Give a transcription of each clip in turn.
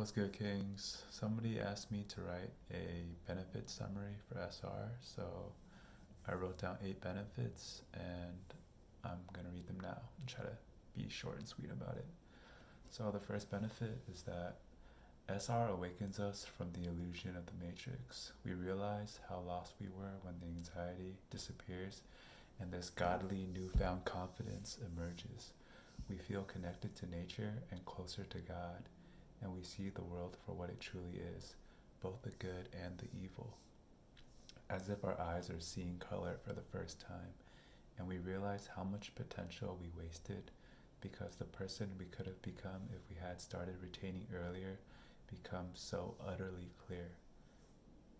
What's good, Kings? Somebody asked me to write a benefit summary for SR, so I wrote down 8 benefits and I'm gonna read them now and try to be short and sweet about it. So, the first benefit is that SR awakens us from the illusion of the matrix. We realize how lost we were when the anxiety disappears and this godly newfound confidence emerges. We feel connected to nature and closer to God, and we see the world for what it truly is, both the good and the evil, as if our eyes are seeing color for the first time, and we realize how much potential we wasted because the person we could have become if we had started retaining earlier becomes so utterly clear.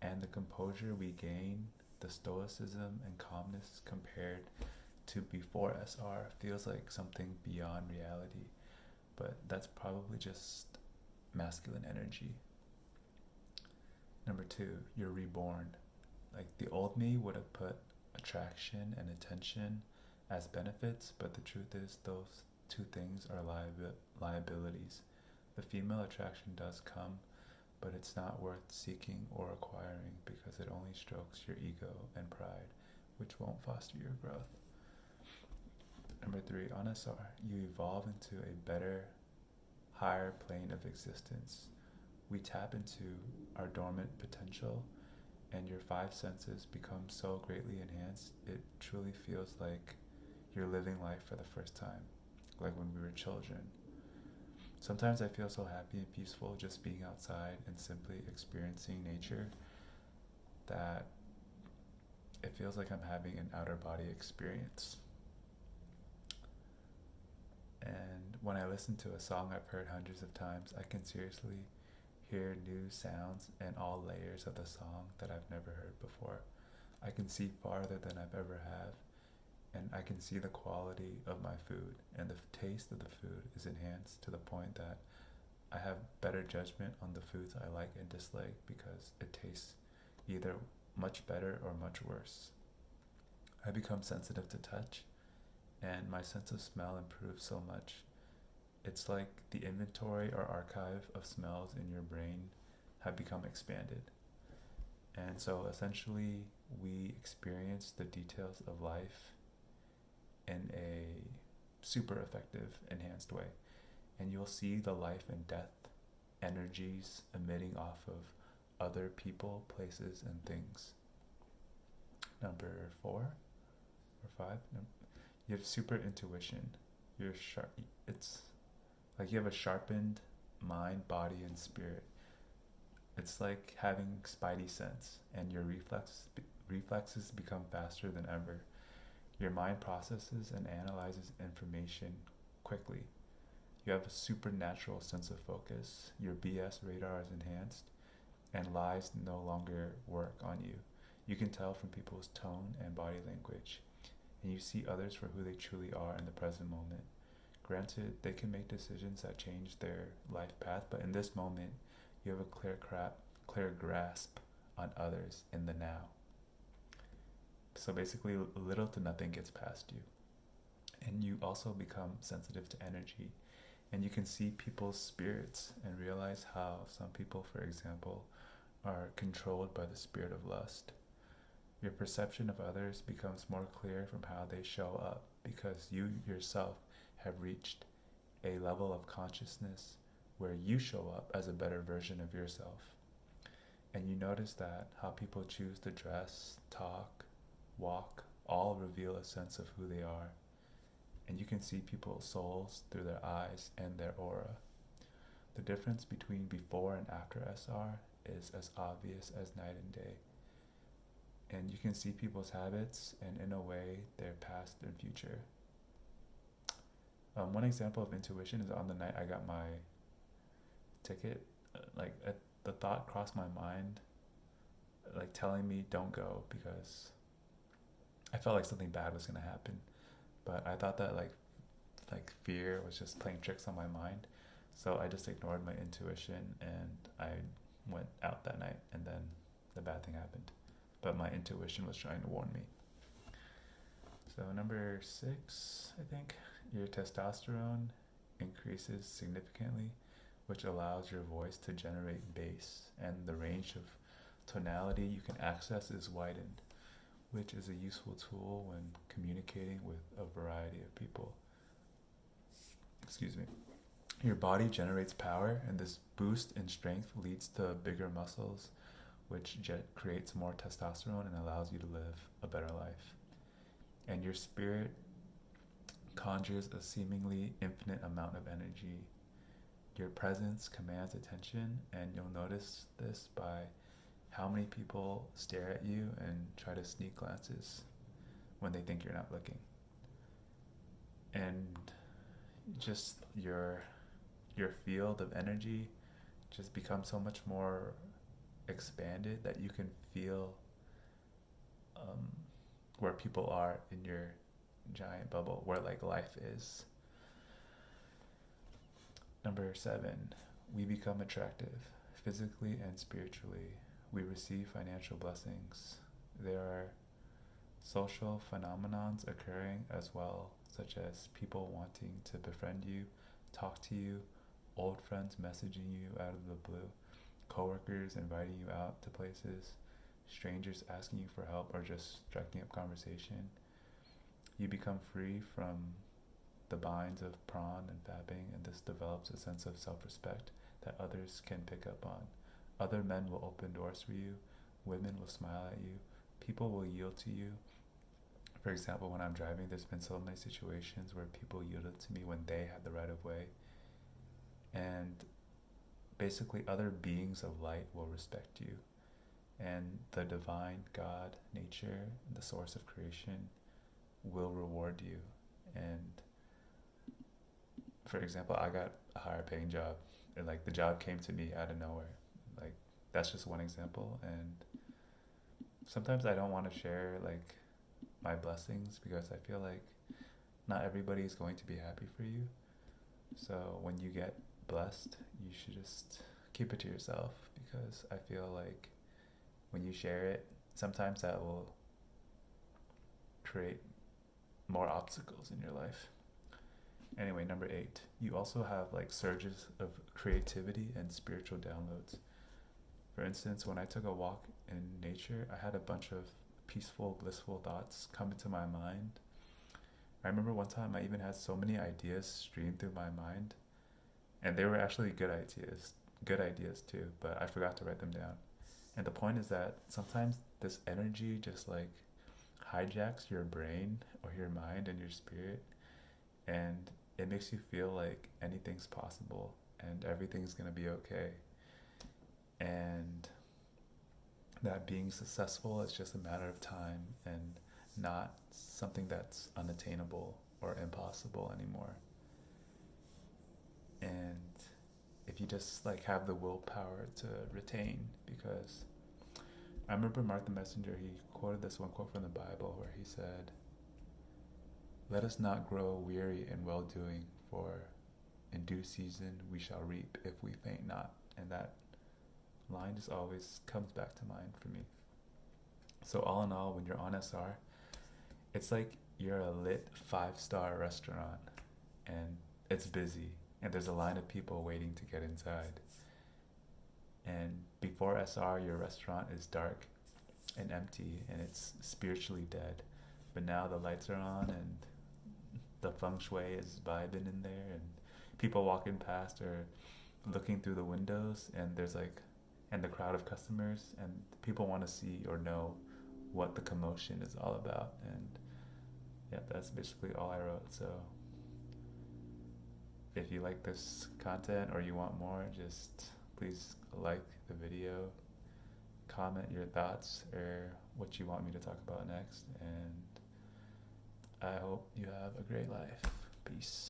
And the composure we gain, the stoicism and calmness compared to before SR feels like something beyond reality, but that's probably just masculine energy. Number 2, you're reborn. Like the old me would have put attraction and attention as benefits, but the truth is those two things are liabilities. The female attraction does come, but it's not worth seeking or acquiring because it only strokes your ego and pride, which won't foster your growth. Number 3, on SR, you evolve into a better, higher plane of existence. We tap into our dormant potential, and your 5 senses become so greatly enhanced, it truly feels like you're living life for the first time, like when we were children. Sometimes I feel so happy and peaceful just being outside and simply experiencing nature that it feels like I'm having an outer body experience. And when I listen to a song I've heard hundreds of times, I can seriously hear new sounds and all layers of the song that I've never heard before. I can see farther than I've ever have, and I can see the quality of my food, and the taste of the food is enhanced to the point that I have better judgment on the foods I like and dislike because it tastes either much better or much worse. I become sensitive to touch, and my sense of smell improves so much. It's like the inventory or archive of smells in your brain have become expanded. And so essentially, we experience the details of life in a super effective, enhanced way. And you'll see the life and death energies emitting off of other people, places, and things. Number 4 or 5, you have super intuition. You're sharp. It's like you have a sharpened mind, body, and spirit. It's like having spidey sense, and your reflexes become faster than ever. Your mind processes and analyzes information quickly. You have a supernatural sense of focus. Your BS radar is enhanced, and lies no longer work on you. You can tell from people's tone and body language, and you see others for who they truly are in the present moment. Granted, they can make decisions that change their life path, but in this moment, you have a clear grasp on others in the now. So basically, little to nothing gets past you. And you also become sensitive to energy. And you can see people's spirits and realize how some people, for example, are controlled by the spirit of lust. Your perception of others becomes more clear from how they show up because you yourself have reached a level of consciousness where you show up as a better version of yourself. And you notice that how people choose to dress, talk, walk, all reveal a sense of who they are. And you can see people's souls through their eyes and their aura. The difference between before and after SR is as obvious as night and day. And you can see people's habits and in a way their past and future. One example of intuition is on the night I got my ticket, the thought crossed my mind, like telling me don't go because I felt like something bad was gonna happen. But I thought that like fear was just playing tricks on my mind, so I just ignored my intuition and I went out that night, and then the bad thing happened. But my intuition was trying to warn me. So number 6, I think, your testosterone increases significantly which allows your voice to generate bass, and the range of tonality you can access is widened, which is a useful tool when communicating with a variety of people. Excuse me. Your body generates power, and this boost in strength leads to bigger muscles, which creates more testosterone and allows you to live a better life. And your spirit conjures a seemingly infinite amount of energy. Your presence commands attention, and you'll notice this by how many people stare at you and try to sneak glances when they think you're not looking. And just your field of energy just becomes so much more expanded that you can feel where people are in your giant bubble, where like life is. Number 7, we become attractive physically and spiritually. We receive financial blessings. There are social phenomenons occurring as well, such as people wanting to befriend you, talk to you, old friends messaging you out of the blue, coworkers inviting you out to places, strangers asking you for help or just striking up conversation. You become free from the binds of prawn and fapping, and this develops a sense of self-respect that others can pick up on. Other men will open doors for you, women will smile at you, people will yield to you. For example, when I'm driving, there's been so many situations where people yielded to me when they had the right of way. And basically other beings of light will respect you. And the divine God, nature, the source of creation, will reward you. And for example, I got a higher paying job, and like the job came to me out of nowhere. Like that's just one example. And sometimes I don't want to share like my blessings because I feel like not everybody is going to be happy for you. So when you get blessed, you should just keep it to yourself, because I feel like when you share it, sometimes that will create more obstacles in your life. Anyway, number 8, you also have like surges of creativity and spiritual downloads. For instance, when I took a walk in nature, I had a bunch of peaceful, blissful thoughts come into my mind. I remember one time I even had so many ideas stream through my mind, and they were actually good ideas too, but I forgot to write them down. And the point is that sometimes this energy just like hijacks your brain or your mind and your spirit, and it makes you feel like anything's possible and everything's gonna be okay. And that being successful is just a matter of time and not something that's unattainable or impossible anymore. And if you just like have the willpower to retain, because I remember Mark the Messenger, he quoted this one quote from the Bible where he said, "Let us not grow weary in well-doing, for in due season we shall reap if we faint not." And that line just always comes back to mind for me. So all in all, when you're on SR, it's like you're a lit 5-star restaurant and it's busy and there's a line of people waiting to get inside. And before SR, your restaurant is dark and empty and it's spiritually dead. But now the lights are on and the feng shui is vibing in there, and people walking past or looking through the windows, and there's like, and the crowd of customers, and people want to see or know what the commotion is all about. And yeah, that's basically all I wrote. So if you like this content or you want more, just please like the video, comment your thoughts or what you want me to talk about next, and I hope you have a great life. Peace.